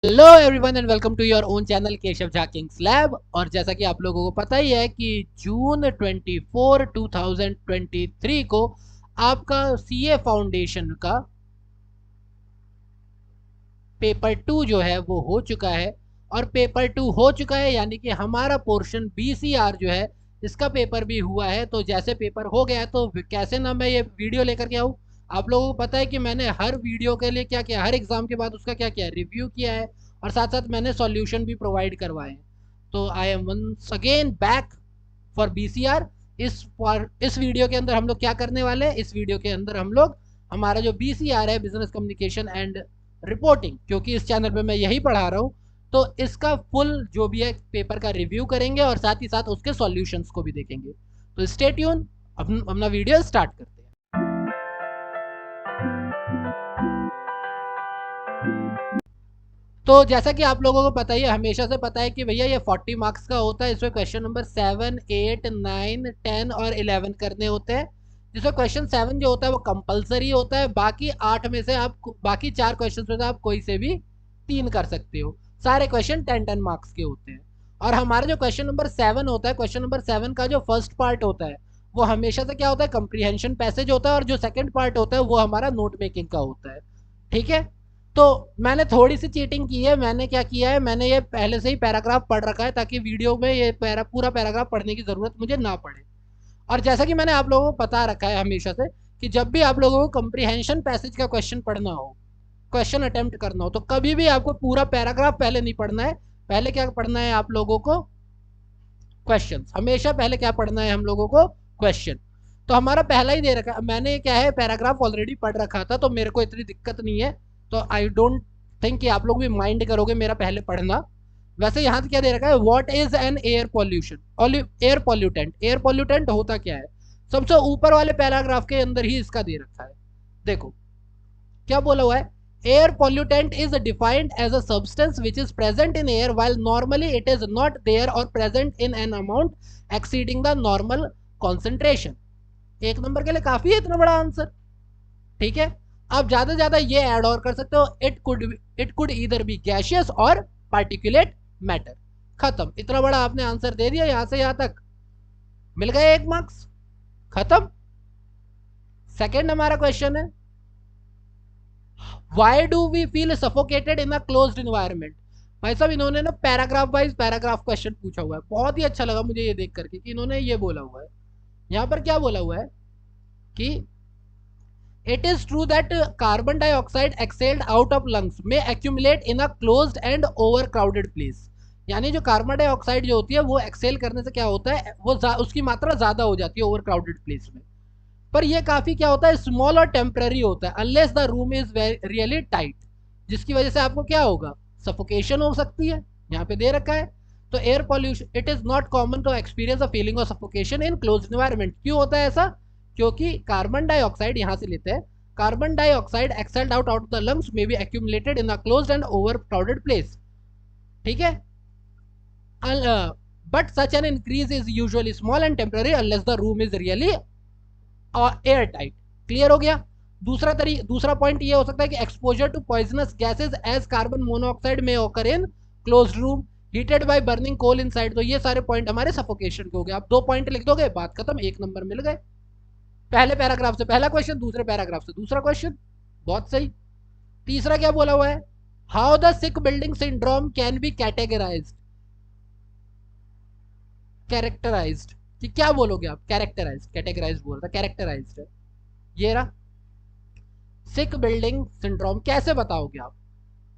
Hello everyone and welcome to your own channel Keshav Jha kings lab. और जैसा कि आप लोगों को पता ही है कि जून 24 2023 को आपका सीए फाउंडेशन का पेपर 2 जो है वो हो चुका है। और पेपर 2 हो चुका है यानी कि हमारा पोर्शन बीसीआर जो है इसका पेपर भी हुआ है। तो जैसे पेपर हो गया है तो कैसे ना मैं ये वीडियो लेकर के आऊँ। आप लोगों को पता है कि मैंने हर वीडियो के लिए क्या किया, हर एग्जाम के बाद उसका क्या किया, रिव्यू किया है और साथ साथ मैंने सॉल्यूशन भी प्रोवाइड करवाए हैं। तो I am once again back for BCR. इस वीडियो के अंदर हम लोग क्या करने वाले हैं, इस वीडियो के अंदर हम लोग हमारा जो बीसीआर है, बिजनेस कम्युनिकेशन एंड रिपोर्टिंग, क्योंकि इस चैनल पे मैं यही पढ़ा रहा हूँ, तो इसका फुल जो भी है पेपर का रिव्यू करेंगे और साथ ही साथ उसके सॉल्यूशंस को भी देखेंगे। तो स्टे ट्यून, अपना वीडियो स्टार्ट करते हैं। तो जैसा कि आप लोगों को पता ही है, हमेशा से पता है कि भैया ये 40 मार्क्स का होता है। इसमें क्वेश्चन नंबर 7, 8, 9, 10 और 11 करने होते हैं। जिसमें क्वेश्चन 7 जो होता है वो कंपलसरी होता है। बाकी 8 में से आप, बाकी 4 क्वेश्चन में से आप कोई से भी 3 कर सकते हो। सारे क्वेश्चन 10-10 मार्क्स के होते हैं। और हमारा जो क्वेश्चन नंबर 7 होता है, क्वेश्चन नंबर 7 का जो फर्स्ट पार्ट होता है वो हमेशा से क्या होता है, कंप्रीहेंशन पैसेज होता है। और जो सेकंड पार्ट होता है वो हमारा नोट मेकिंग का होता है। ठीक है। तो मैंने थोड़ी सी चीटिंग की है। मैंने क्या किया है, मैंने ये पहले से ही पैराग्राफ पढ़ रखा है ताकि वीडियो में ये पूरा पैराग्राफ पढ़ने की ज़रूरत मुझे ना पड़े। और जैसा कि मैंने आप लोगों को पता रखा है हमेशा से कि जब भी आप लोगों को कंप्रीहेंशन पैसेज का क्वेश्चन पढ़ना हो, क्वेश्चन अटेम्प्ट करना हो, तो कभी भी आपको पूरा पैराग्राफ पहले नहीं पढ़ना है। पहले क्या पढ़ना है आप लोगों को, क्वेश्चन। हमेशा पहले क्या पढ़ना है हम लोगों को, क्वेश्चन। तो हमारा पहला ही दे रखा, मैंने क्या है पैराग्राफ ऑलरेडी पढ़ रखा था तो मेरे को इतनी दिक्कत नहीं है। तो आई डोंट थिंक कि आप लोग भी माइंड करोगे मेरा पहले पढ़ना। वैसे यहाँ क्या दे रखा है, what is an air pollution, air pollutant. Air pollutant होता क्या है, सबसे ऊपर वाले पैराग्राफ के अंदर ही इसका दे रखा है। देखो क्या बोला हुआ है, air pollutant is defined as a substance which is present in air while normally it is not there or present in an amount exceeding the normal concentration. एक नंबर के लिए काफी है इतना बड़ा आंसर। ठीक है। आप ज्यादा से ज्यादा ये ऐड और कर सकते हो, it could either be gaseous और पार्टिकुलेट मैटर। खत्म, इतना बड़ा आपने आंसर दे दिया यहां से यहां तक, मिल गए 1 मार्क्स। खत्म। सेकंड हमारा क्वेश्चन है, why do we feel suffocated in a closed environment. भाई साहब इन्होंने ना पैराग्राफ वाइज पैराग्राफ क्वेश्चन पूछा हुआ है। बहुत ही अच्छा लगा मुझे ये देख करके कि इन्होंने ये बोला हुआ है। यहाँ पर क्या बोला हुआ है कि it is true that carbon dioxide exhaled out of lungs may accumulate in a closed and over crowded place. यानी जो कार्बन डाइऑक्साइड जो होती है वो एक्सेल करने से क्या होता है, वो उसकी मात्रा ज्यादा हो जाती है ओवर क्राउडेड प्लेस में। पर ये काफी क्या होता है, स्मॉल और टेम्पररी होता है, unless the room is really tight, जिसकी वजह से आपको क्या होगा, सफोकेशन हो सकती है। यहाँ पे दे रखा है। तो air pollution, it is not common to experience a feeling of suffocation in close environment. क्यों होता है ऐसा, क्योंकि कार्बन डाइऑक्साइड यहाँ से लेते हैं, carbon dioxide exhaled out out the lungs may be accumulated in a closed and over crowded place. ठीक है। But such an increase is usually small and temporary unless the room is really और air tight. Clear हो गया। दूसरा point ये हो सकता है कि exposure to poisonous gases as carbon monoxide may occur in closed room heated by burning coal inside. तो ये सारे पॉइंट हमारे सफोकेशन के हो गए। आप 2 पॉइंट लिख दोगे, बात खत्म, 1 नंबर मिल गए। पहले पैराग्राफ से पहला क्वेश्चन, दूसरे पैराग्राफ से दूसरा क्वेश्चन। बहुत सही। तीसरा क्या बोला हुआ है, how the sick building syndrome can be categorised. Characterised, कि क्या बोलोगे आप, कैरेक्टराइज्ड, कैटेगराइज्ड बोल रहा था, कैरेक्टराइज्ड है ये रहा। सिक बिल्डिंग सिंड्रोम कैसे बताओगे आप,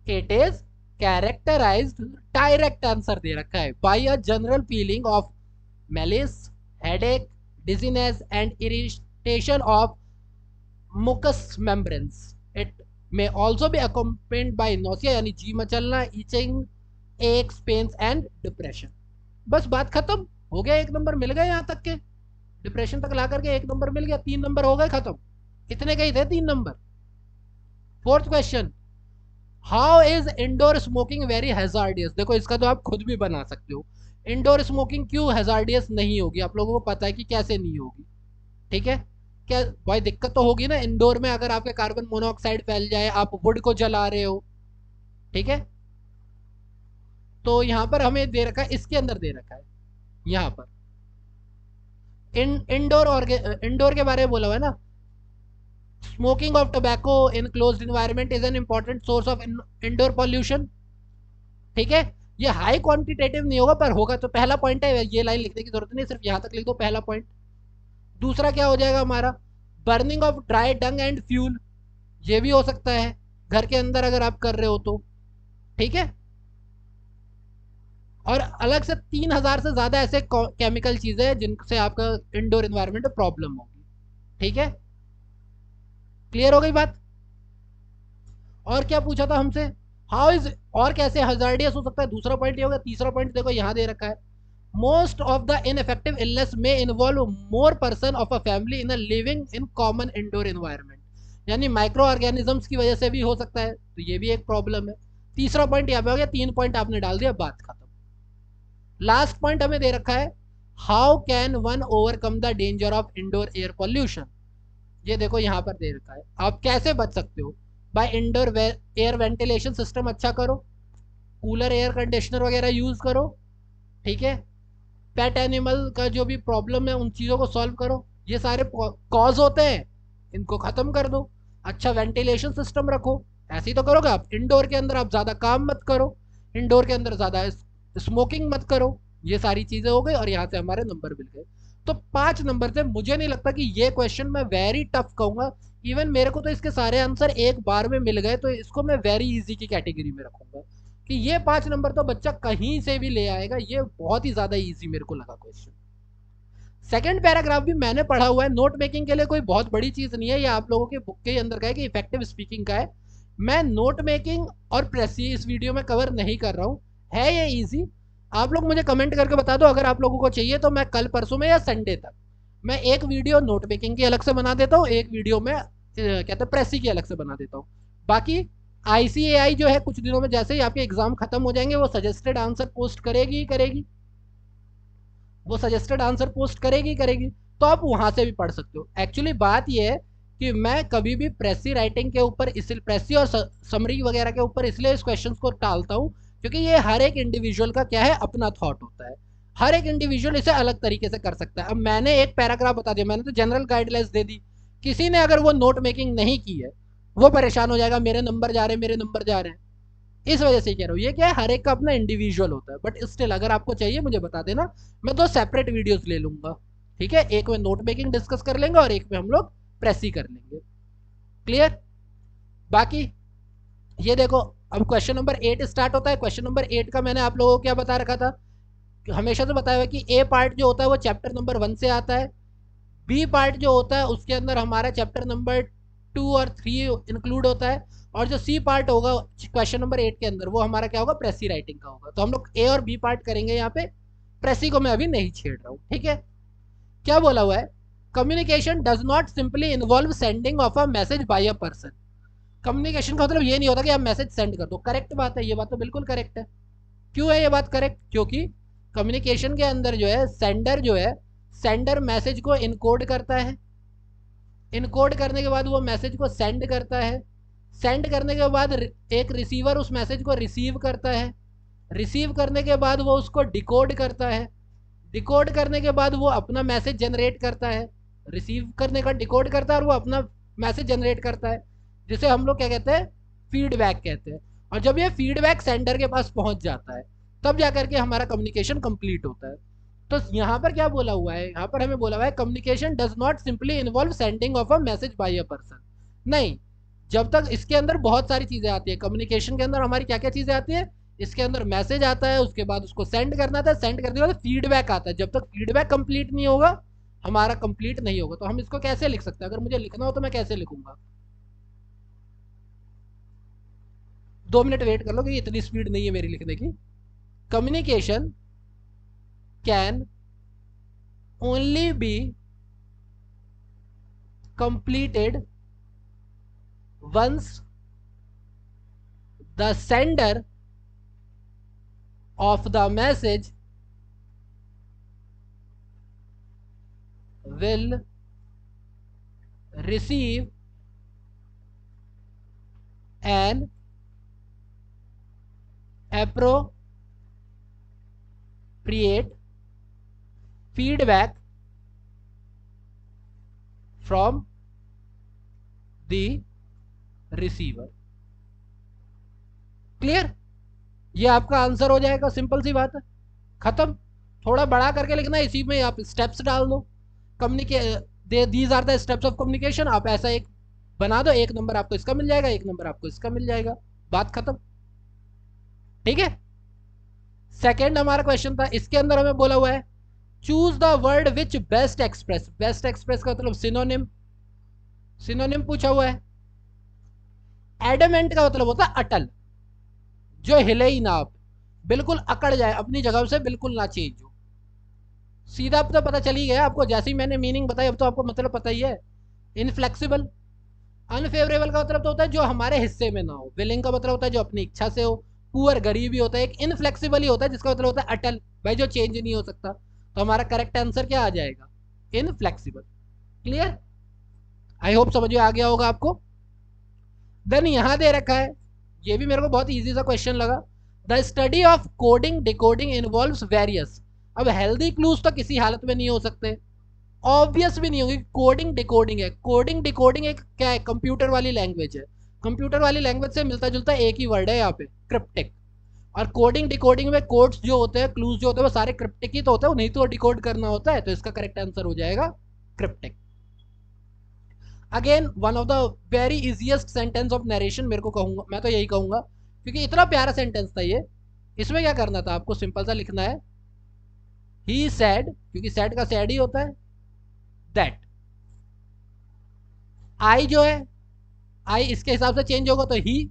it is characterized, direct answer दे रखा है, by a general feeling of malaise, headache, dizziness and irritation of mucous membranes. It may also be accompanied by nausea यानी जी मचलना, itching, aches, pains and depression. बस बात खत्म, हो गया, 1 नंबर मिल गया यहाँ तक के। डिप्रेशन तक ला करके 1 नंबर मिल गया, 3 नंबर हो गए खत्म। इतने के ही थे 3 number. Fourth question, how is indoor smoking very hazardous. देखो इसका तो आप खुद भी बना सकते हो। इंडोर स्मोकिंग क्यों हैजार्डियस नहीं होगी, आप लोगों को पता है कि कैसे नहीं होगी। ठीक है। क्या भाई, दिक्कत तो होगी ना इंडोर में, अगर आपके कार्बन मोनोऑक्साइड फैल जाए, आप वुड को जला रहे हो। ठीक है। तो यहाँ पर हमें दे रखा है, इसके अंदर दे रखा है यहाँ पर इंडोर और इंडोर के बारे में बोला हुआ है ना, smoking of tobacco in closed environment is an important source of indoor pollution. ठीक है, ये हाई क्वांटिटेटिव नहीं होगा पर होगा, तो पहला पॉइंट है, ये लाइन लिखने की जरूरत नहीं, सिर्फ यहां तक लिख दो पहला पॉइंट। दूसरा क्या हो जाएगा हमारा, burning of dry Dang and fuel, ये भी हो सकता है घर के अंदर अगर आप कर रहे हो तो। ठीक है, और अलग से 3000 से ज्यादा ऐसे केमिकल चीजें हैं जिनसे आपका इंडोर एनवायरनमेंट में प्रॉब्लम होगी। ठीक है, क्लियर हो गई बात। और क्या पूछा था हमसे, हाउ इज, और कैसे हजार्डियस हो सकता है, दूसरा पॉइंट ये होगा। तीसरा पॉइंट देखो यहाँ दे रखा है, most of the infective illness may involve more person of a family in living in common indoor environment, यानी माइक्रो ऑर्गेनिजम्स की वजह से भी हो सकता है, तो ये भी एक प्रॉब्लम है। तीसरा पॉइंट यहाँ पे हो गया, 3 पॉइंट आपने डाल दिया, बात खत्म। लास्ट पॉइंट हमें दे रखा है, how can one overcome the danger of indoor air pollution, ये देखो यहाँ पर दे रखा है, आप कैसे बच सकते हो। By indoor air ventilation system अच्छा करो, कूलर एयर कंडीशनर वगैरह यूज करो। ठीक है, पेट एनिमल का जो भी प्रॉब्लम है उन चीज़ों को सॉल्व करो, ये सारे कॉज होते हैं, इनको ख़त्म कर दो। अच्छा वेंटिलेशन सिस्टम रखो, ऐसे ही तो करोगे आप। इंडोर के अंदर आप ज़्यादा काम मत करो, इंडोर के अंदर ज़्यादा स्मोकिंग मत करो, ये सारी चीज़ें हो गई और यहाँ से हमारे नंबर मिल गए। तो 5 नंबर से मुझे नहीं लगता कि ये क्वेश्चन मैं वेरी टफ कहूँगा, इवन मेरे को तो इसके सारे आंसर एक बार में मिल गए, तो इसको मैं वेरी इजी की कैटेगरी में रखूंगा कि ये 5 नंबर तो बच्चा कहीं से भी ले आएगा, ये बहुत ही ज्यादा इजी मेरे को लगा क्वेश्चन। सेकंड पैराग्राफ भी मैंने पढ़ा हुआ है, नोट मेकिंग के लिए कोई बहुत बड़ी चीज नहीं है, ये आप लोगों के बुक के अंदर का है कि इफेक्टिव स्पीकिंग का है। मैं नोट मेकिंग और प्रेसी इस वीडियो में कवर नहीं कर रहा हूँ, है ये इजी। आप लोग मुझे कमेंट करके बता दो अगर आप लोगों को चाहिए, तो मैं कल परसों में या संडे तक मैं एक वीडियो नोट मेकिंग की अलग से बना देता हूँ, एक वीडियो में कहते हैं प्रेसी की अलग से बना देता हूँ। बाकी आईसीएआई जो है कुछ दिनों में जैसे ही आपके एग्जाम खत्म हो जाएंगे वो सजेस्टेड आंसर पोस्ट करेगी ही करेगी, वो सजेस्टेड आंसर पोस्ट करेगी करेगी, तो आप वहां से भी पढ़ सकते हो। एक्चुअली बात यह है कि मैं कभी भी प्रेसी राइटिंग के ऊपर, इस प्रेसी और समरी वगैरह के ऊपर इसलिए इस क्वेश्चन को टालता हूँ क्योंकि ये हर एक इंडिविजुअल का क्या है, अपना थॉट होता है, हर एक इंडिविजुअल इसे अलग तरीके से कर सकता है। अब मैंने एक पैराग्राफ बता दिया, मैंने तो जनरल गाइडलाइंस दे दी, किसी ने अगर वो नोट मेकिंग नहीं की है वो परेशान हो जाएगा, मेरे नंबर जा रहे हैं, मेरे नंबर जा रहे हैं। इस वजह से कह रहा हूँ, ये क्या है, हर एक का अपना इंडिविजुअल होता है, बट स्टिल अगर आपको चाहिए मुझे बता देना, मैं 2 सेपरेट वीडियोस ले लूंगा। ठीक है, एक में नोट मेकिंग डिस्कस कर लेंगे और एक में हम लोग प्रेस ही कर लेंगे। क्लियर। बाकी ये देखो, अब क्वेश्चन नंबर 8 स्टार्ट होता है। क्वेश्चन नंबर 8 का मैंने आप लोगों को क्या बता रखा था, हमेशा से बताया हुआ कि ए पार्ट जो होता है वो चैप्टर नंबर 1 से आता है, बी पार्ट जो होता है उसके अंदर हमारा चैप्टर नंबर 2 और 3 इंक्लूड होता है, और जो सी पार्ट होगा क्वेश्चन नंबर 8 के अंदर वो हमारा क्या होगा, प्रेसी राइटिंग का होगा। तो हम लोग ए और बी पार्ट करेंगे यहाँ पे, प्रेसी को मैं अभी नहीं छेड़ रहा हूँ। ठीक है, क्या बोला हुआ है, communication does not simply involve sending of a message bye a person. Communication का मतलब ये नहीं होता कि आप मैसेज सेंड कर दो, करेक्ट बात है, ये बात तो बिल्कुल करेक्ट है। क्यों है ये बात करेक्ट, क्योंकि कम्युनिकेशन के अंदर जो है सेंडर जो है, सेंडर मैसेज को इनकोड करता है, इनकोड करने के बाद वो मैसेज को सेंड करता है, सेंड करने के बाद एक रिसीवर उस मैसेज को रिसीव करता है, रिसीव करने के बाद वो उसको डिकोड करता है, डिकोड करने के बाद वो अपना मैसेज जनरेट करता है, रिसीव करने का डिकोड करता है और वो अपना मैसेज जनरेट करता है, जिसे हम लोग क्या कहते हैं, फीडबैक कहते हैं। और जब ये फीडबैक सेंडर के पास पहुंच जाता है तब जाकर के हमारा कम्युनिकेशन कंप्लीट होता है। तो यहाँ पर क्या बोला हुआ है, यहाँ पर हमें बोला हुआ है communication does not simply involve sending of a message bye a person. नहीं, जब तक इसके अंदर बहुत सारी चीजें आती है, कम्युनिकेशन के अंदर हमारी क्या क्या चीजें आती है, इसके अंदर मैसेज आता है, उसके बाद उसको सेंड करना था, सेंड करने के बाद फीडबैक आता है, जब तक फीडबैक कंप्लीट नहीं होगा हमारा कंप्लीट नहीं होगा। तो हम इसको कैसे लिख सकते हैं, अगर मुझे लिखना हो तो मैं कैसे लिखूंगा, 2 मिनट वेट कर लो कि इतनी स्पीड नहीं है मेरी लिखने की। Communication can only be completed once the sender of the message will receive an appropriate create feedback from the receiver. Clear? ये आपका आंसर हो जाएगा, सिंपल सी बात है, खत्म। थोड़ा बड़ा करके लिखना है, इसी में आप स्टेप्स डाल दो। These are the steps of communication. आप ऐसा एक बना दो, एक नंबर आपको इसका मिल जाएगा, एक नंबर आपको इसका मिल जाएगा, बात खत्म। ठीक है। सेकेंड हमारा क्वेश्चन था, इसके अंदर हमें बोला हुआ है choose the word which best express. Best express का मतलब सिनोनिम, सिनोनिम पूछा हुआ है। एडमेंट का मतलब होता है अटल, जो हिले ही ना, आप बिल्कुल अकड़ जाए अपनी जगह से, बिल्कुल ना चेंज हो। सीधा अब तो पता चल ही गया आपको, जैसे ही मैंने मीनिंग बताई अब तो आपको मतलब पता ही है। इनफ्लेक्सिबल। अनफेवरेबल का मतलब तो होता है जो हमारे हिस्से में ना हो। विलिंग का मतलब होता है जो अपनी इच्छा से हो। पुअर गरीब ही होता है। एक इनफ्लेक्सिबल ही होता है जिसका मतलब होता है अटल, भाई जो चेंज नहीं हो सकता। तो हमारा करेक्ट आंसर क्या आ जाएगा? इनफ्लेक्सिबल। क्लियर? आई होप समझ में आ गया होगा आपको। देन यहां दे रखा है, ये भी मेरे को बहुत इजी सा क्वेश्चन लगा। The study of coding decoding involves various. अब हेल्दी क्लूज तो किसी हालत में नहीं हो सकते, ऑब्वियस भी नहीं होगी। कोडिंग डिकोडिंग है, कोडिंग डिकोडिंग एक क्या है, कंप्यूटर वाली लैंग्वेज है। कंप्यूटर वाली लैंग्वेज से मिलता जुलता एक ही वर्ड है यहाँ पे, क्रिप्टिक। और कोडिंग डिकोडिंग में कोड्स जो होते हैं, क्लूज जो होते हैं, वो सारे क्रिप्टिक ही तो होते हैं, नहीं तो डिकोड करना होता है। तो इसका करेक्ट आंसर हो जाएगा cryptic. Again one of the very easiest sentence of narration, मेरे को कहूंगा, मैं तो यही कहूंगा क्योंकि इतना प्यारा सेंटेंस था ये। इसमें क्या करना था आपको, सिंपल सा लिखना है ही सैड, क्योंकि सैड का सैड ही होता है, दैट। आई जो है, आई इसके हिसाब से चेंज होगा तो ही।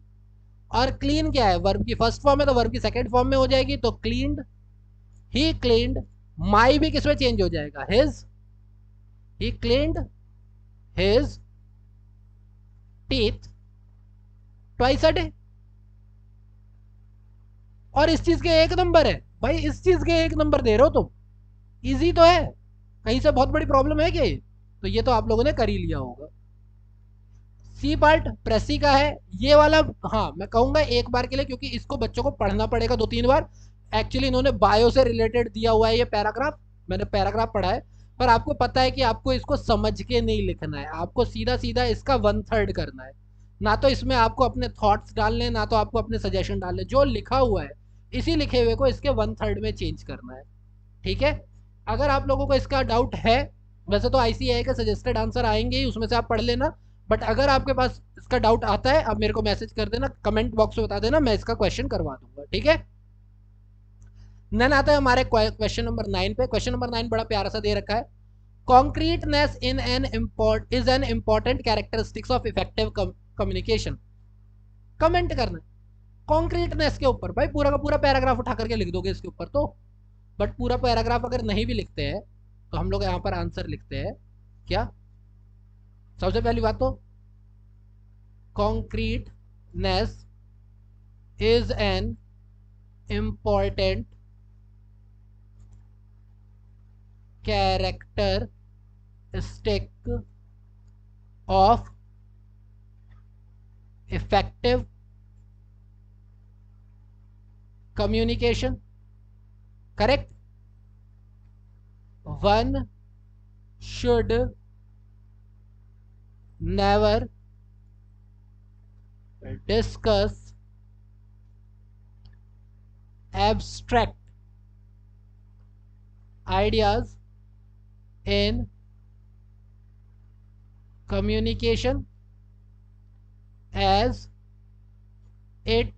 और क्लीन क्या है, वर्ब की फर्स्ट फॉर्म है तो वर्ब की सेकंड फॉर्म में हो जाएगी, तो क्लीन्ड, ही क्लीन्ड। माई भी किसमें चेंज हो जाएगा, his, he cleaned his teeth twice a day. और इस चीज के एक नंबर है भाई, इस चीज के एक नंबर दे रहे हो तुम, इजी तो है, कहीं से बहुत बड़ी प्रॉब्लम है क्या ये? तो ये तो आप लोगों ने कर ही लिया होगा। सी पार्ट प्रेसी का है ये वाला। हाँ मैं कहूंगा एक बार के लिए, क्योंकि इसको बच्चों को पढ़ना पड़ेगा 2-3 बार। एक्चुअली इन्होंने बायो से रिलेटेड दिया हुआ है ये पैराग्राफ, मैंने पैराग्राफ पढ़ा है। पर आपको पता है कि आपको इसको समझ के नहीं लिखना है, आपको सीधा सीधा इसका 1/3 करना है। ना तो इसमें आपको अपने थॉट्स डालने, ना तो आपको अपने सजेशन डालने, जो लिखा हुआ है इसी लिखे हुए को इसके 1/3 में चेंज करना है। ठीक है। अगर आप लोगों को इसका डाउट है, वैसे तो आईसीएआई के सजेस्टेड आंसर आएंगे ही, उसमें से आप पढ़ लेना। बट अगर आपके पास इसका डाउट आता है, आप मेरे को मैसेज कर देना, कमेंट बॉक्स में बता देना, मैं इसका क्वेश्चन करवा दूंगा। ठीक है। नन आता है हमारे क्वेश्चन नंबर 9 पे। क्वेश्चन नंबर 9 बड़ा प्यारा सा दे रखा है, concreteness in an import is an important characteristics of effective communication. Comment करना है कॉन्क्रीटनेस के ऊपर, भाई पूरा का पूरा पैराग्राफ उठा करके लिख दोगे इसके ऊपर तो। बट पूरा पैराग्राफ अगर नहीं भी लिखते हैं तो हम लोग यहाँ पर आंसर लिखते हैं क्या। सबसे पहली बात तो concreteness is an important characteristic of effective communication. Correct? One should never discuss abstract ideas in communication, as it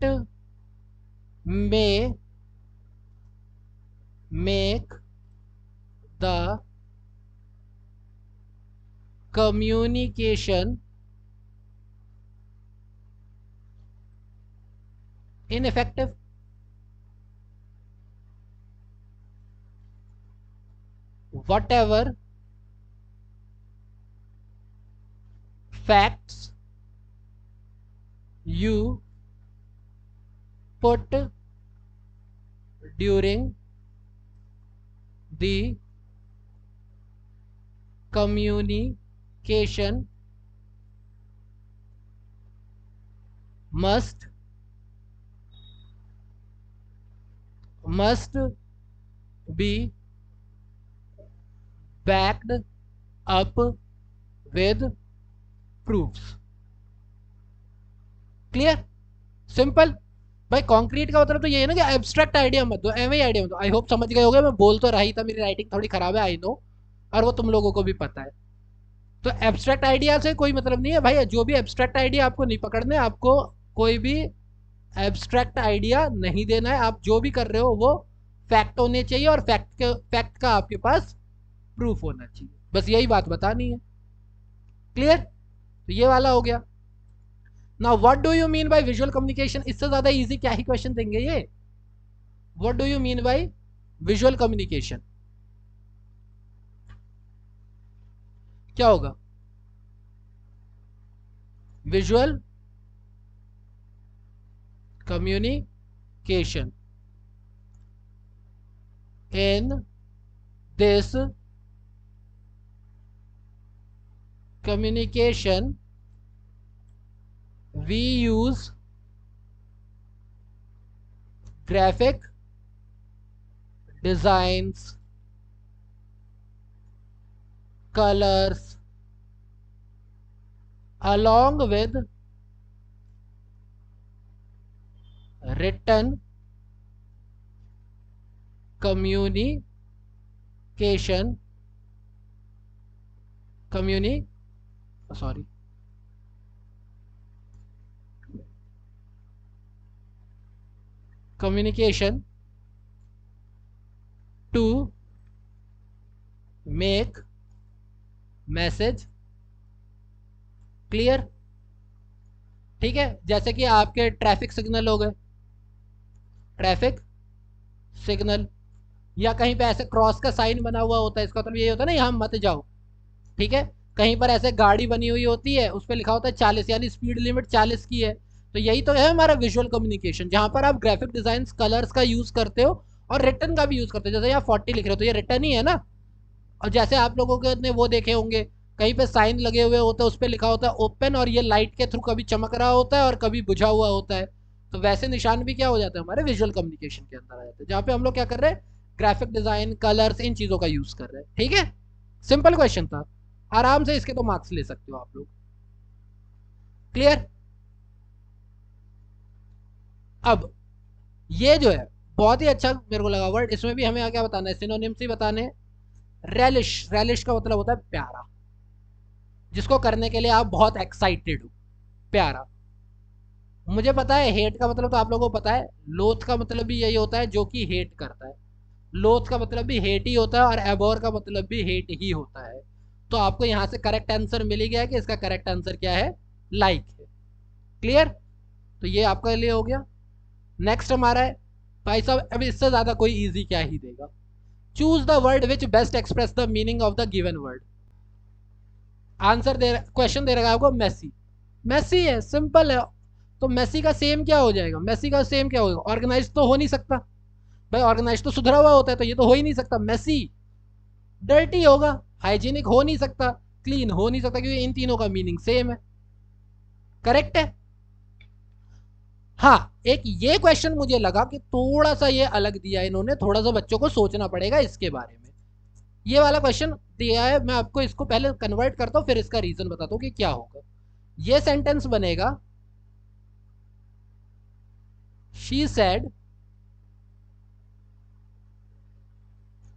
may make the communication ineffective. Whatever facts you put during the communication must B backed up with proofs. Clear, simple. भाई concrete का मतलब तो ये है ना कि abstract idea मत दो, एवं आइडिया मत दो। आई होप समझ गए होगे, मैं बोल तो रही था, मेरी राइटिंग थोड़ी खराब है आई नो, और वो तुम लोगों को भी पता है। तो एब्स्ट्रैक्ट आइडिया से कोई मतलब नहीं है भाई, जो भी एब्स्ट्रैक्ट आइडिया आपको नहीं पकड़ने, आपको कोई भी एब्स्ट्रैक्ट आइडिया नहीं देना है। आप जो भी कर रहे हो वो फैक्ट होने चाहिए, और फैक्ट का आपके पास प्रूफ होना चाहिए, बस यही बात बतानी है। क्लियर, तो ये वाला हो गया। Now what do you mean by visual communication, इससे ज्यादा इजी क्या ही क्वेश्चन देंगे ये। What do you mean by visual communication, क्या होगा? Visual communication in this communication we use graphic designs, colors along with written communication sorry communication to make message clear। ठीक है, जैसे कि आपके ट्रैफिक सिग्नल हो गए, ट्रैफिक सिग्नल, या कहीं पे ऐसे क्रॉस का साइन बना हुआ होता है, इसका मतलब ये होता है ना यहाँ मत जाओ। ठीक है, कहीं पर ऐसे गाड़ी बनी हुई होती है, उस पर लिखा होता है 40, यानी स्पीड लिमिट 40 की है। तो यही तो है हमारा विजुअल कम्युनिकेशन, जहां पर आप ग्राफिक डिजाइन कलर्स का यूज करते हो और रिटर्न का भी यूज करते हो। जैसे यहाँ 40 लिख रहे हो तो ये रिटर्न ही है ना। और जैसे आप लोगों के ने वो देखे होंगे, कहीं पे साइन लगे हुए होते हैं, उस पर लिखा होता है ओपन, और ये लाइट के थ्रू कभी चमक रहा होता है और कभी बुझा हुआ होता है। तो वैसे निशान भी क्या हो जाते हैं हमारे विजुअल कम्युनिकेशन के अंदर आ जाते हैं, जहाँ पे हम लोग क्या कर रहे हैं, ग्राफिक डिजाइन कलर्स इन चीजों का यूज कर रहे हैं। ठीक है, सिंपल क्वेश्चन था, आराम से इसके तो मार्क्स ले सकते हो आप लोग। क्लियर, अब ये जो है बहुत ही अच्छा मेरे को लगा वर्ड, इसमें भी हमें क्या बताना है, सिनोनिम्स ही बताने। रेलिश, रेलिश का मतलब होता है प्यारा, जिसको करने के लिए आप बहुत एक्साइटेड हो, प्यारा। मुझे पता है हेट का मतलब तो आप लोगों को पता है, लोथ का मतलब भी यही होता है जो कि हेट करता है। लोथ का मतलब भी हेट ही होता है, और एबोर का मतलब भी हेट ही होता है। तो आपको यहां से करेक्ट आंसर मिल गया कि इसका करेक्ट आंसर क्या है, लाइक है। क्लियर, तो ये आपका लिए हो गया। नेक्स्ट हमारा है, भाई साहब अभी इससे ज्यादा कोई इजी क्या ही देगा। Choose the word which best express the meaning of the given word. Answer दे, क्वेश्चन दे रखा है आपको मेसी, मेसी है, सिंपल है। तो मेसी का सेम क्या हो जाएगा, मेसी का सेम क्या होगा, ऑर्गेनाइज तो हो नहीं सकता भाई, ऑर्गेनाइज तो सुधरा हुआ होता है, तो ये तो हो ही नहीं सकता। मेसी डर्टी होगा, हाइजीनिक हो नहीं सकता, क्लीन हो नहीं सकता, क्योंकि इन तीनों का मीनिंग सेम है। करेक्ट है। हाँ, एक ये क्वेश्चन मुझे लगा कि थोड़ा सा ये अलग दिया है इन्होंने, थोड़ा सा बच्चों को सोचना पड़ेगा इसके बारे में। ये वाला क्वेश्चन दिया है, मैं आपको इसको पहले कन्वर्ट करता हूँ, फिर इसका रीजन बताता हूँ कि क्या होगा। ये सेंटेंस बनेगा, शी सेड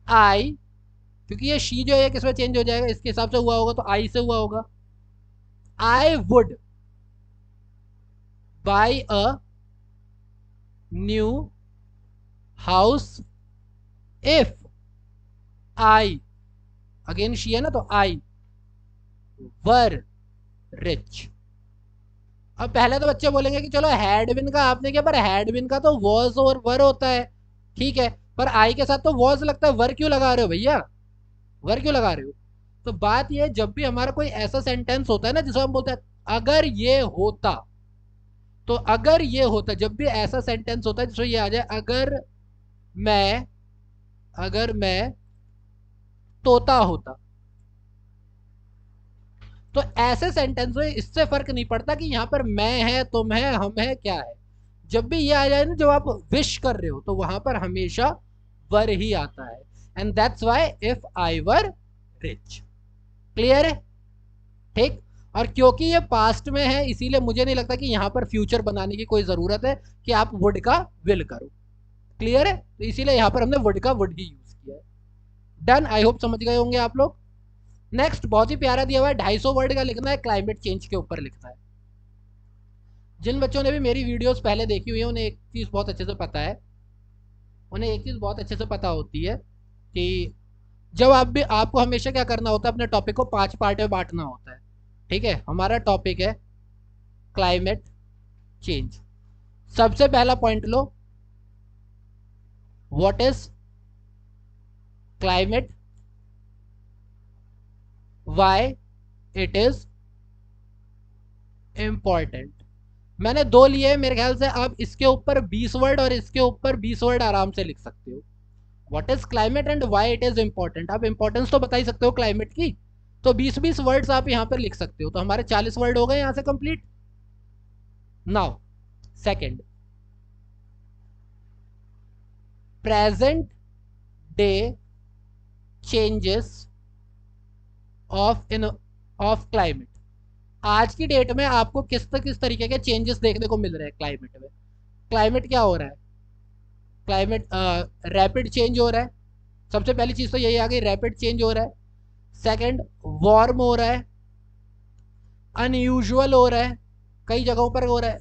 आई, क्योंकि ये शी जो है किसमें चेंज हो जाएगा, इसके हिसाब से हुआ होगा तो आई से हुआ होगा। I would buy a new house if I, again she है ना, तो आई वर रिच। अब पहले तो बच्चे बोलेंगे कि चलो हैडबिन का आपने क्या, पर हैडबिन का तो वॉज और वर होता है, ठीक है, पर आई के साथ तो वॉज लगता है, वर क्यों लगा रहे हो भैया, वर क्यों लगा रहे हो? तो बात ये, जब भी हमारा कोई ऐसा सेंटेंस होता है ना जिसको हम बोलते हैं अगर ये होता, तो अगर ये होता, जब भी ऐसा सेंटेंस होता है जिसमें ये आ जाए मैं अगर मैं तोता होता, तो ऐसे सेंटेंस में इससे फर्क नहीं पड़ता कि यहाँ पर मैं है, तुम है, हम है, क्या है। जब भी ये आ जाए ना, जब आप विश कर रहे हो, तो वहां पर हमेशा वर ही आता है, and that's why if I were rich. Clear है? ठीक। और क्योंकि ये पास्ट में है इसीलिए मुझे नहीं लगता कि यहाँ पर फ्यूचर बनाने की कोई जरूरत है कि आप वुड का विल करो। क्लियर है? तो इसीलिए यहाँ पर हमने वुड का वुड ही यूज किया है। डन, आई होप समझ गए होंगे आप लोग। नेक्स्ट बहुत ही प्यारा दिया हुआ है, 250 वर्ड का लिखना है, क्लाइमेट चेंज के ऊपर लिखना है। जिन बच्चों ने भी मेरी वीडियोस पहले देखी हुई है उन्हें एक चीज़ बहुत अच्छे से पता है, उन्हें एक चीज़ बहुत अच्छे से पता होती है कि जब आप भी, आपको हमेशा क्या करना होता है, अपने टॉपिक को 5 पार्ट में बांटना होता है। ठीक है, हमारा टॉपिक है क्लाइमेट चेंज। सबसे पहला point low, what is climate, why it is important. मैंने 2 लिए, मेरे ख्याल से आप इसके ऊपर 20 वर्ड और इसके ऊपर 20 वर्ड आराम से लिख सकते हो। What is climate and why it is important, आप इंपॉर्टेंस तो बता ही सकते हो क्लाइमेट की, तो 20-20 वर्ड्स आप यहाँ पर लिख सकते हो, तो हमारे 40 वर्ड हो गए यहाँ से complete. Now second, present day changes of climate. आज की डेट में आपको किस तरीके के चेंजेस देखने को मिल रहे हैं क्लाइमेट में। क्लाइमेट क्या हो रहा है, क्लाइमेट रैपिड चेंज हो रहा है। सबसे पहली चीज तो यही आ गई, रैपिड चेंज हो रहा है। सेकंड, वार्म हो रहा है, अनयूजुअल हो रहा है, कई जगहों पर हो रहा है,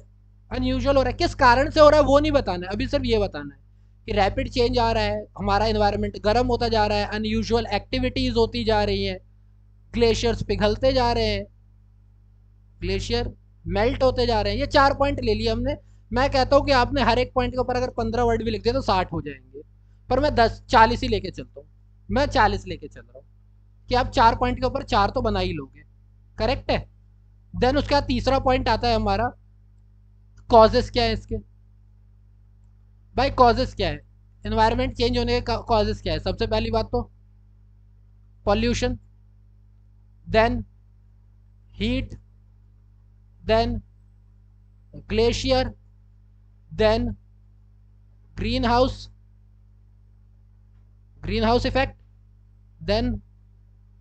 अनयूजुअल हो रहा है। किस कारण से हो रहा है वो नहीं बताना है, अभी सिर्फ ये बताना है कि रैपिड चेंज आ रहा है, हमारा एनवायरनमेंट गर्म होता जा रहा है, अनयूजुअल एक्टिविटीज होती जा रही हैं, ग्लेशियर्स पिघलते जा रहे हैं, ग्लेशियर मेल्ट होते जा रहे हैं। ये 4 पॉइंट ले लिए हमने। मैं कहता हूँ कि आपने हर एक पॉइंट के ऊपर अगर 15 वर्ड भी लिख दिया तो 60 हो जाएंगे, पर मैं 40 ही लेके चलता हूँ। मैं 40 लेके चल रहा हूँ कि आप 4 पॉइंट के ऊपर 4 तो बना ही लोगे। करेक्ट है? देन उसका तीसरा पॉइंट आता है हमारा, कॉजेस क्या है इसके। भाई कॉजेस क्या है, एनवायरनमेंट चेंज होने के कॉजेस क्या है। सबसे पहली बात तो pollution, then heat, then glacier, then green house effect, then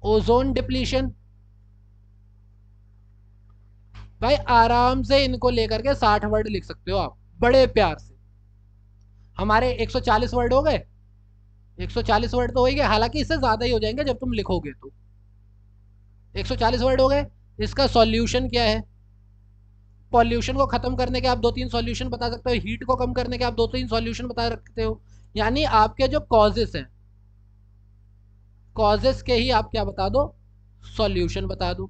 ozone depletion. भाई आराम से इनको लेकर के 60 वर्ड लिख सकते हो आप बड़े प्यार से। हमारे 140 वर्ड हो गए, 140 वर्ड तो हो ही गए, हालांकि इससे ज्यादा ही हो जाएंगे जब तुम लिखोगे तो। 140 वर्ड हो गए। इसका सॉल्यूशन क्या है, पॉल्यूशन को खत्म करने के आप 2-3 सॉल्यूशन बता सकते हो, हीट को कम करने के आप 2-3 सॉल्यूशन बता सकते हो। यानी आपके जो कॉजेस हैं, कॉजेस के ही आप क्या बता दो, सॉल्यूशन बता दो।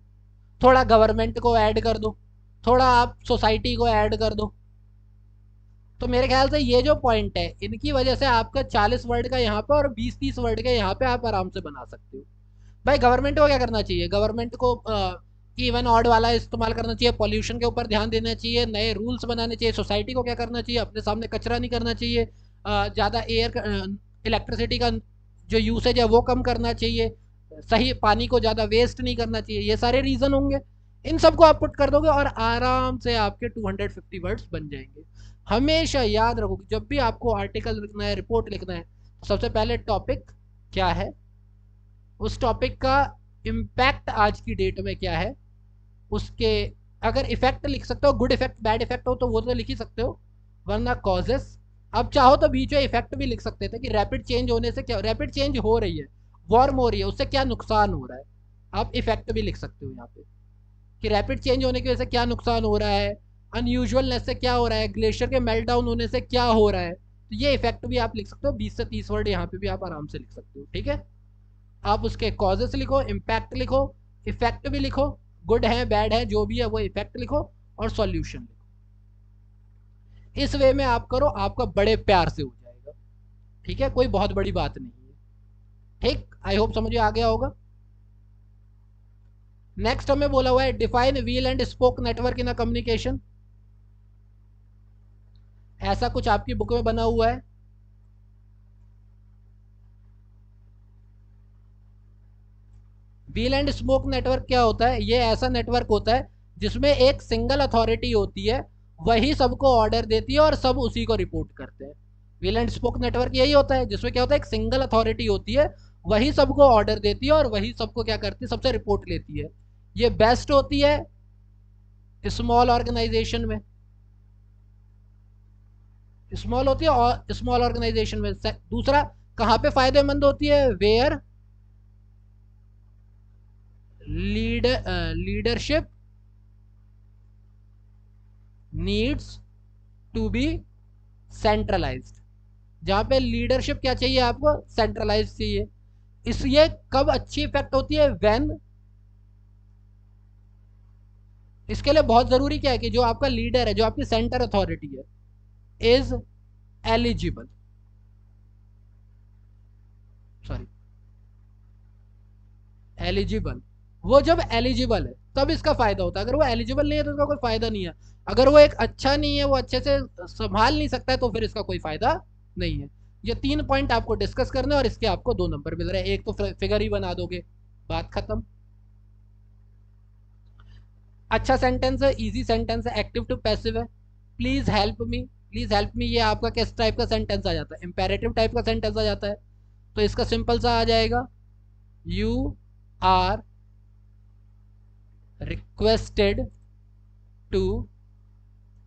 थोड़ा गवर्नमेंट को ऐड कर दो, थोड़ा आप सोसाइटी को ऐड कर दो। तो मेरे ख्याल से ये जो पॉइंट है इनकी वजह से आपका 40 वर्ड का यहाँ पे और 20-30 वर्ड का यहाँ पे आप आराम से बना सकते हो। भाई गवर्नमेंट को क्या करना चाहिए, गवर्नमेंट को इवन ऑड वाला इस्तेमाल करना चाहिए, पॉल्यूशन के ऊपर ध्यान देना चाहिए, नए रूल्स बनाने चाहिए। सोसाइटी को क्या करना चाहिए, अपने सामने कचरा नहीं करना चाहिए, ज़्यादा इलेक्ट्रिसिटी का जो यूसेज है वो कम करना चाहिए, सही पानी को ज़्यादा वेस्ट नहीं करना चाहिए। ये सारे रीज़न होंगे, इन सबको आप पुट कर दोगे और आराम से आपके 250 वर्ड्स बन जाएंगे। हमेशा याद रखो कि जब भी आपको आर्टिकल लिखना है, रिपोर्ट लिखना है, तो सबसे पहले टॉपिक क्या है, उस टॉपिक का इम्पैक्ट आज की डेट में क्या है, उसके अगर इफेक्ट लिख सकते हो, गुड इफेक्ट बैड इफेक्ट हो तो वो तो लिख ही सकते हो, वरना कॉजेस। अब चाहो तो बीच में इफेक्ट भी लिख सकते थे कि रैपिड चेंज होने से क्या, रैपिड चेंज हो रही है, वार्म हो रही है, उससे क्या नुकसान हो रहा है, आप इफेक्ट भी लिख सकते हो यहाँ पे कि रैपिड चेंज होने की वजह से क्या नुकसान हो रहा है, अनयूजुअलनेस से क्या हो रहा है, ग्लेशियर के मेल्ट डाउन होने से क्या हो रहा है। तो ये इफेक्ट भी आप लिख सकते हो, 20 से 30 वर्ड यहाँ पे भी आप आराम से लिख सकते हो। ठीक है, आप उसके कॉजेस लिखो, इम्पैक्ट लिखो, इफेक्ट भी लिखो, गुड है बैड है जो भी है वो इफेक्ट लिखो, और सॉल्यूशन लिखो। इस वे में आप करो, आपका बड़े प्यार से हो जाएगा। ठीक है, कोई बहुत बड़ी बात नहीं है। ठीक, आई होप समझ में आ गया होगा। नेक्स्ट हमें बोला हुआ है define wheel and spoke network in a communication. ऐसा कुछ आपकी बुक में बना हुआ है। व्हील एंड स्मोक नेटवर्क क्या होता है, ये ऐसा नेटवर्क होता है जिसमें एक सिंगल अथॉरिटी होती है, वही सबको ऑर्डर देती है और सब उसी को रिपोर्ट करते हैं। व्हील एंड स्पोक नेटवर्क यही होता है, जिसमें क्या होता है, एक सिंगल अथॉरिटी होती है, वही सबको ऑर्डर देती है और वही सबको क्या करती है, सबसे रिपोर्ट लेती है। ये बेस्ट होती है स्मॉल ऑर्गेनाइजेशन में, स्मॉल होती है और स्मॉल ऑर्गेनाइजेशन में। दूसरा कहाँ पे फायदेमंद होती है, where leadership needs to be centralised, जहां पे लीडरशिप क्या चाहिए आपको, सेंट्रलाइज चाहिए। इसलिए कब अच्छी इफेक्ट होती है, व्हेन, इसके लिए बहुत जरूरी क्या है कि जो आपका लीडर है, जो आपकी सेंटर अथॉरिटी है, इज एलिजिबल, सॉरी एलिजिबल, वो जब एलिजिबल है तब इसका फायदा होता है। अगर वो एलिजिबल नहीं है तो इसका कोई फायदा नहीं है। अगर वो एक अच्छा नहीं है, वो अच्छे से संभाल नहीं सकता है, तो फिर इसका कोई फायदा नहीं है। ये 3 पॉइंट आपको डिस्कस करने और इसके आपको 2 नंबर मिल रहे हैं। एक तो फिगर ही बना दोगे, बात खत्म। अच्छा सेंटेंस है, इजी सेंटेंस है, एक्टिव टू पैसिव है। Please help me, please help me, ये आपका किस टाइप का सेंटेंस आ जाता है, इंपेरेटिव टाइप का सेंटेंस आ जाता है। तो इसका सिंपल सा आ जाएगा, you are requested to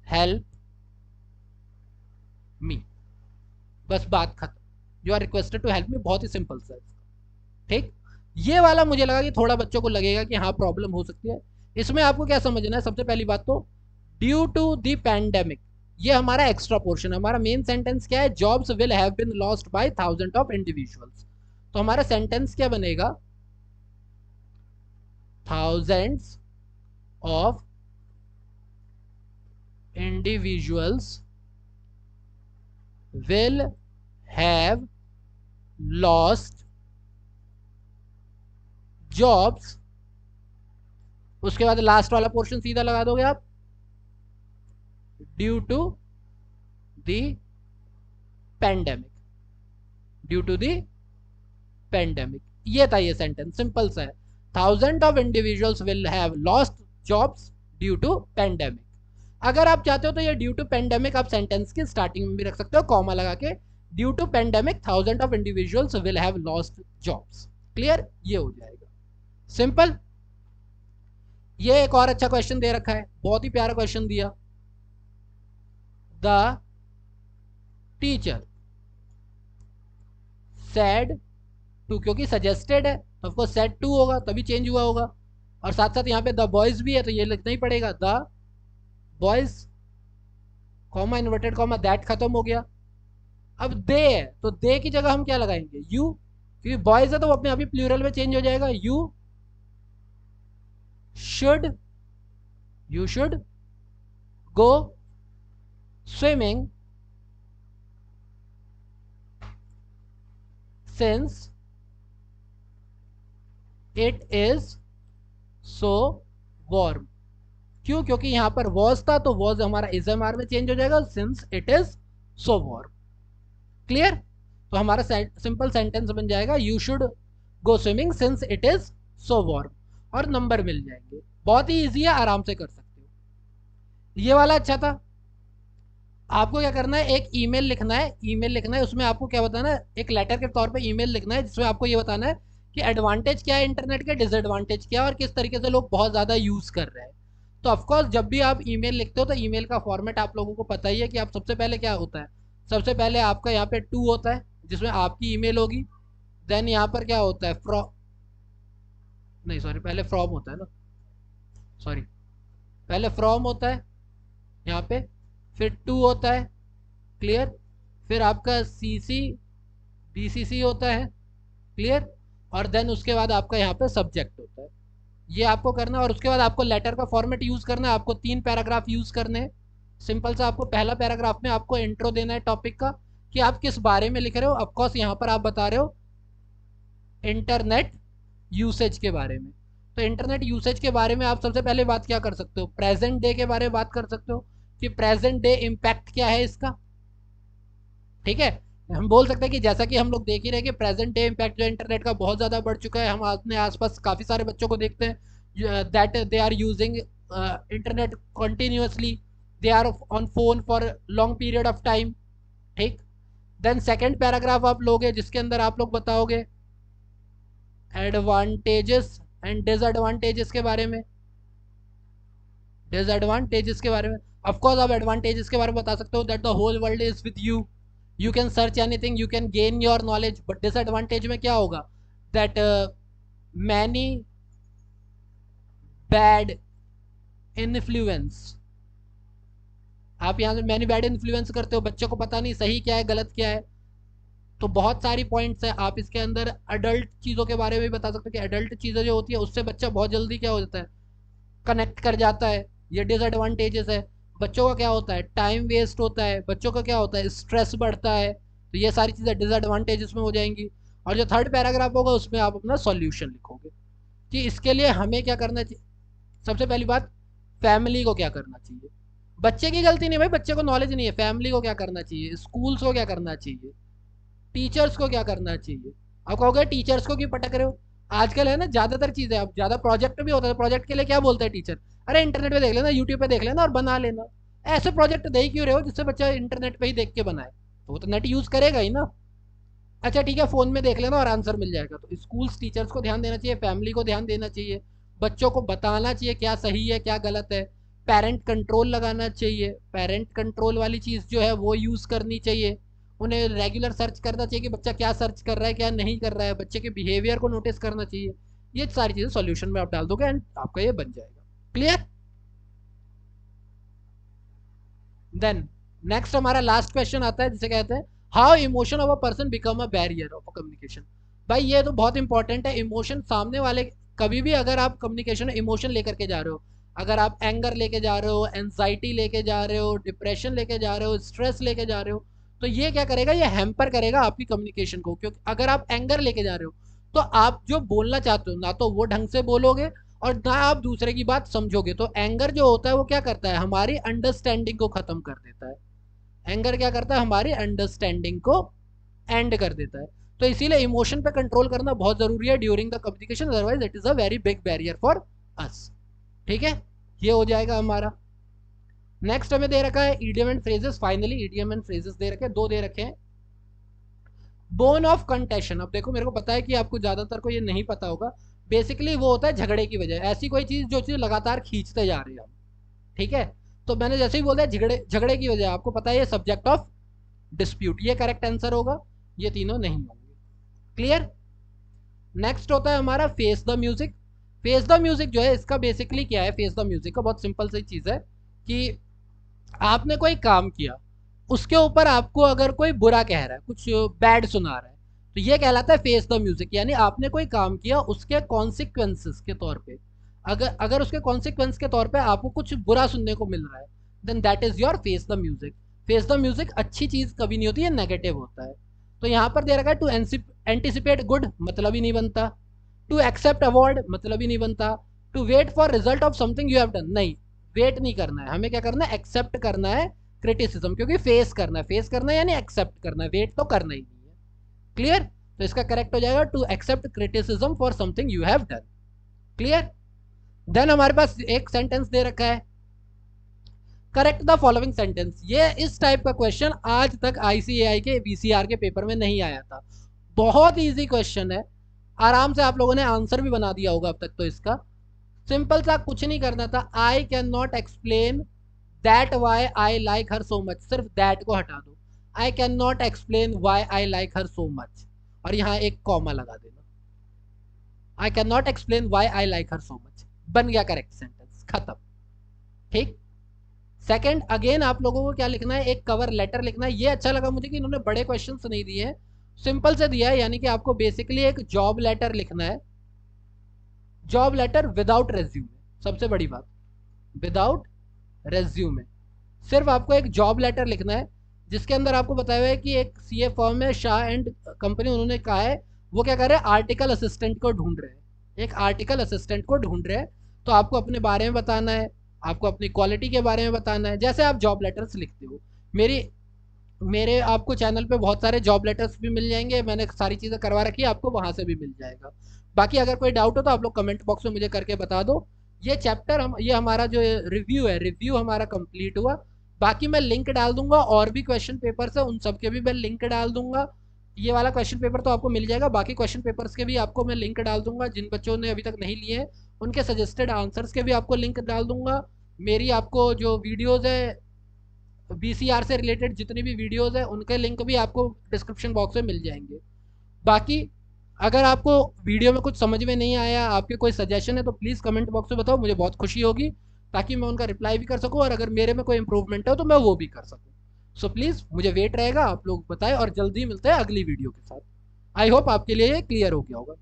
help me, बस बात खत्म। You are requested to help me, बहुत ही सिंपल सा है। ठीक, ये वाला मुझे लगा कि थोड़ा बच्चों को लगेगा कि हाँ प्रॉब्लम हो सकती है। इसमें आपको क्या समझना है, सबसे पहली बात तो ड्यू टू द पैंडेमिक, ये हमारा एक्स्ट्रा पोर्शन है। हमारा मेन सेंटेंस क्या है, jobs will have been lost by thousand of individuals. तो हमारा सेंटेंस क्या बनेगा, thousands of individuals will have lost jobs, उसके बाद लास्ट वाला पोर्शन सीधा लगा दोगे आप, due to the pandemic, due to the pandemic. ये था ये सेंटेंस, सिंपल सा है, thousand of individuals will have lost jobs due to pandemic. अगर आप चाहते हो तो ये ड्यू टू पेंडेमिक आप सेंटेंस की स्टार्टिंग में भी रख सकते हो, कॉमा लगा के, due to pandemic thousand of individuals will have lost jobs. Clear, ये हो जाएगा सिंपल। ये एक और अच्छा क्वेश्चन दे रखा है, बहुत ही प्यारा क्वेश्चन दिया, द टीचर सेड टू, क्योंकि सजेस्टेड है तो ऑफकोर्स सेड टू होगा, तभी चेंज हुआ होगा। और साथ साथ यहाँ पे द बॉयज भी है तो ये लिखना ही पड़ेगा, the boys, comma inverted comma, that खत्म हो गया। अब दे है तो दे की जगह हम क्या लगाएंगे, यू, क्योंकि बॉयज है तो वो अपने आप ही प्लूरल में चेंज हो जाएगा, you should, you should go swimming since it is so warm. क्यों, क्योंकि यहां पर वॉज था तो वॉज हमारा इज एम आर में चेंज हो जाएगा, since it is so warm. Clear, तो हमारा सिंपल सेंटेंस बन जाएगा, you should go swimming since it is so warm, और नंबर मिल जाएंगे। बहुत ही इजी है, आराम से कर सकते हो। ये वाला अच्छा था। आपको क्या करना है, एक ईमेल लिखना है, ईमेल लिखना है, उसमें आपको क्या बताना है, एक लेटर के तौर पे ईमेल लिखना है, जिसमें आपको ये बताना है कि एडवांटेज क्या है इंटरनेट के, डिसएडवांटेज क्या है, और किस तरीके से लोग बहुत ज़्यादा यूज़ कर रहे हैं। तो ऑफकोर्स जब भी आप ईमेल लिखते हो तो ईमेल का फॉर्मेट आप लोगों को पता ही है कि आप सबसे पहले क्या होता है, सबसे पहले आपका यहाँ पे टू होता है जिसमें आपकी ईमेल होगी, देन यहाँ पर क्या होता है, नहीं सॉरी, पहले फ्रॉम होता है ना, सॉरी, पहले फ्रॉम होता है यहाँ पे, फिर टू होता है, क्लियर, फिर आपका सी सी बी सी सी होता है, क्लियर, और देन उसके बाद आपका यहाँ पे सब्जेक्ट होता है। ये आपको करना है, और उसके बाद आपको लेटर का फॉर्मेट यूज़ करना है। आपको 3 पैराग्राफ यूज़ करने हैं। सिंपल सा आपको पहला पैराग्राफ में आपको इंट्रो देना है टॉपिक का, कि आप किस बारे में लिख रहे हो। ऑफकोर्स यहाँ पर आप बता रहे हो इंटरनेट यूसेज के बारे में। तो इंटरनेट यूसेज के बारे में आप सबसे पहले बात क्या कर सकते हो, प्रेजेंट डे के बारे में बात कर सकते हो कि प्रेजेंट डे इम्पैक्ट क्या है इसका। ठीक है, हम बोल सकते हैं कि जैसा कि हम लोग देख ही रहे कि प्रेजेंट डे इम्पैक्ट जो इंटरनेट का बहुत ज़्यादा बढ़ चुका है। हम अपने आसपास काफ़ी सारे बच्चों को देखते हैं that they are using internet continuously, they are on phone for long period of time. ठीक, देन सेकंड पैराग्राफ आप लोगे जिसके अंदर आप लोग बताओगे एडवांटेजेस एंड डिसएडवांटेजेस के बारे में। डिसएडवांटेजेस के बारे में ऑफ कोर्स आप एडवांटेजेस के बारे में बता सकते हो that the whole world is with you, you can search anything, you can gain your knowledge. But disadvantage में क्या होगा दैट मैनी बैड इन्फ्लुएंस, आप यहाँ से मैनी बैड इन्फ्लुएंस करते हो, बच्चों को पता नहीं सही क्या है गलत क्या है। तो बहुत सारी पॉइंट्स है। आप इसके अंदर अडल्ट चीज़ों के बारे में भी बता सकते हो कि अडल्ट चीज़ें जो होती है उससे बच्चा बहुत जल्दी क्या हो जाता है, कनेक्ट कर जाता है। ये डिसएडवांटेजेस है। बच्चों का क्या होता है, टाइम वेस्ट होता है, बच्चों का क्या होता है, स्ट्रेस बढ़ता है। तो ये सारी चीज़ें डिसएडवांटेजेस में हो जाएंगी। और जो थर्ड पैराग्राफ होगा उसमें आप अपना सॉल्यूशन लिखोगे कि इसके लिए हमें क्या करना चाहिए। सबसे पहली बात, फैमिली को क्या करना चाहिए। बच्चे की गलती नहीं भाई, बच्चे को नॉलेज नहीं है। फैमिली को क्या करना चाहिए, स्कूल्स को क्या करना चाहिए, टीचर्स को क्या करना चाहिए। आप कहोगे टीचर्स को क्यों पटक रहे हो, आजकल है ना ज़्यादातर चीज़ें, अब ज़्यादा प्रोजेक्ट भी होता है, प्रोजेक्ट के लिए क्या बोलते हैं टीचर, अरे इंटरनेट पे देख लेना, यूट्यूब पे देख लेना और बना लेना। ऐसे प्रोजेक्ट दे ही क्यों रहे हो जिससे बच्चा इंटरनेट पे ही देख के बनाए, तो वो तो नेट यूज़ करेगा ही ना। अच्छा ठीक है, फ़ोन में देख लेना और आंसर मिल जाएगा। तो स्कूल्स टीचर्स को ध्यान देना चाहिए, फैमिली को ध्यान देना चाहिए, बच्चों को बताना चाहिए क्या सही है क्या गलत है। पेरेंट कंट्रोल लगाना चाहिए, पेरेंट कंट्रोल वाली चीज़ जो है वो यूज़ करनी चाहिए। उन्हें रेगुलर सर्च करना चाहिए कि बच्चा क्या सर्च कर रहा है क्या नहीं कर रहा है, बच्चे के बिहेवियर को नोटिस करना चाहिए। ये सारी चीज़ें सॉल्यूशन में आप डाल दोगे एंड आपका ये बन जाएगा। क्लियर। देन नेक्स्ट हमारा लास्ट क्वेश्चन आता है जिसे कहते हैं how emotion of a person become a barrier of communication. भाई ये तो बहुत इंपॉर्टेंट है। इमोशन सामने वाले, कभी भी अगर आप कम्युनिकेशन में इमोशन लेकर के जा रहे हो, अगर आप एंगर लेके जा रहे हो, एंजाइटी लेके जा रहे हो, डिप्रेशन लेके जा रहे हो, स्ट्रेस लेके जा रहे हो, तो ये क्या करेगा, ये हैम्पर करेगा आपकी कम्युनिकेशन को। क्योंकि अगर आप एंगर लेके जा रहे हो तो आप जो बोलना चाहते हो ना तो वो ढंग से बोलोगे और ना आप दूसरे की बात समझोगे। तो एंगर जो होता है वो क्या करता है, हमारी अंडरस्टैंडिंग को खत्म कर देता है। एंगर क्या करता है, हमारी अंडरस्टैंडिंग को एंड कर देता है। तो इसीलिए इमोशन पे कंट्रोल करना बहुत जरूरी है during the communication, otherwise it is a very big barrier for us. ठीक है, ये हो जाएगा हमारा। नेक्स्ट हमें दे रखा है idiom and phrases. Finally idiom and phrases दे रखे हैं, दो दे रखे हैं। बोन ऑफ कंटेशन, अब देखो मेरे को पता है कि आपको ज्यादातर को ये नहीं पता होगा। बेसिकली वो होता है झगड़े की वजह, ऐसी कोई चीज जो चीज लगातार खींचते जा रहे हैं हम। ठीक है, तो मैंने जैसे ही बोल दिया झगड़े, झगड़े की वजह, आपको पता है ये सब्जेक्ट ऑफ डिस्प्यूट, ये करेक्ट आंसर होगा, ये तीनों नहीं होंगे। क्लियर। नेक्स्ट होता है हमारा face the music. Face the music जो है इसका बेसिकली क्या है, फेस द म्यूजिक का बहुत सिंपल सी चीज है कि आपने कोई काम किया, उसके ऊपर आपको अगर कोई बुरा कह रहा है, कुछ बैड सुना रहा है, तो ये कहलाता है फेस द म्यूजिक। यानी आपने कोई काम किया, उसके कॉन्सिक्वेंसेस के तौर पे, अगर अगर उसके कॉन्सिक्वेंस के तौर पे आपको कुछ बुरा सुनने को मिल रहा है, then that is your face the music. Face the music अच्छी चीज कभी नहीं होती है, नेगेटिव होता है। तो यहाँ पर दे रखा है टू एंटिसिपेट गुड, मतलब ही नहीं बनता। टू एक्सेप्ट अवार्ड, मतलब ही नहीं बनता। To wait for result of something you have done, नहीं, वेट नहीं करना है हमें, क्या करना है, एक्सेप्ट करना है क्रिटिसिज्म, क्योंकि फेस करना है, फेस करना है यानी एक्सेप्ट करना है, वेट तो करना ही नहीं है। क्लियर। तो इसका करेक्ट हो जाएगा to accept criticism for something you have done. Clear. Then हमारे पास एक सेंटेंस दे रखा है करेक्ट द फॉलोइंग सेंटेंस। ये इस टाइप का क्वेश्चन आज तक आईसीएआई के वीसीआर के पेपर में नहीं आया था। बहुत इजी क्वेश्चन है, आराम से आप लोगों ने आंसर भी बना दिया होगा अब तक। तो इसका सिंपल सा कुछ नहीं करना था, I can not explain that why I like her so much, सिर्फ दैट को हटा दो, I can not explain why I like her so much, और यहाँ एक कॉमा लगा देना, I can not explain why I like her so much, बन गया करेक्ट सेंटेंस, खत्म। ठीक। सेकंड, अगेन आप लोगों को क्या लिखना है, एक कवर लेटर लिखना है। ये अच्छा लगा मुझे कि इन्होंने बड़े क्वेश्चंस नहीं दिए हैं, सिंपल से दिया है। यानी कि आपको बेसिकली एक जॉब लेटर लिखना है, जॉब लेटर विदाउट रेज्यूमे, सबसे बड़ी बात, विदाउट रेज्यूमे। सिर्फ आपको एक जॉब लेटर लिखना है जिसके अंदर आपको बताया हुआ है कि एक सीए फर्म है शाह एंड कंपनी, उन्होंने कहा है वो क्या कर रहे हैं, आर्टिकल असिस्टेंट को ढूंढ रहे हैं, एक आर्टिकल असिस्टेंट को ढूंढ रहे हैं। तो आपको अपने बारे में बताना है, आपको अपनी क्वालिटी के बारे में बताना है, जैसे आप जॉब लेटर्स लिखते हो। मेरी मेरे आपको चैनल पे बहुत सारे जॉब लेटर्स भी मिल जाएंगे, मैंने सारी चीज़ें करवा रखी है, आपको वहाँ से भी मिल जाएगा। बाकी अगर कोई डाउट हो तो आप लोग कमेंट बॉक्स में मुझे करके बता दो। ये चैप्टर हम, ये हमारा जो रिव्यू है, रिव्यू हमारा कंप्लीट हुआ। बाकी मैं लिंक डाल दूंगा, और भी क्वेश्चन पेपर्स है उन सब के भी मैं लिंक डाल दूंगा। ये वाला क्वेश्चन पेपर तो आपको मिल जाएगा, बाकी क्वेश्चन पेपर्स के भी आपको मैं लिंक डाल दूंगा। जिन बच्चों ने अभी तक नहीं लिए हैं उनके सजेस्टेड आंसर्स के भी आपको लिंक डाल दूंगा। मेरी आपको जो वीडियोज़ है बीसीआर से रिलेटेड जितनी भी वीडियोज़ है उनके लिंक भी आपको डिस्क्रिप्शन बॉक्स में मिल जाएंगे। बाकी अगर आपको वीडियो में कुछ समझ में नहीं आया, आपके कोई सजेशन है, तो प्लीज़ कमेंट बॉक्स में बताओ, मुझे बहुत खुशी होगी, ताकि मैं उनका रिप्लाई भी कर सकूं, और अगर मेरे में कोई इंप्रूवमेंट हो तो मैं वो भी कर सकूं। सो प्लीज़ मुझे वेट रहेगा, आप लोग बताएं, और जल्दी मिलते हैं अगली वीडियो के साथ। आई होप आपके लिए ये क्लियर हो गया होगा।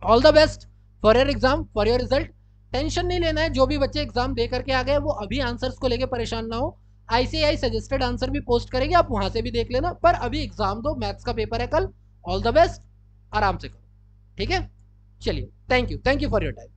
All the best for your exam, for your result. Tension नहीं लेना है, जो भी बच्चे एग्जाम दे करके आ गए वो अभी आंसर्स को लेकर परेशान ना हो। आईसीआई सजेस्टेड आंसर भी पोस्ट करेंगे, आप वहां से भी देख लेना, पर अभी एग्जाम दो, मैथ्स का पेपर है कल। ऑल द बेस्ट, आराम से करो, ठीक है। चलिए, thank you for your time.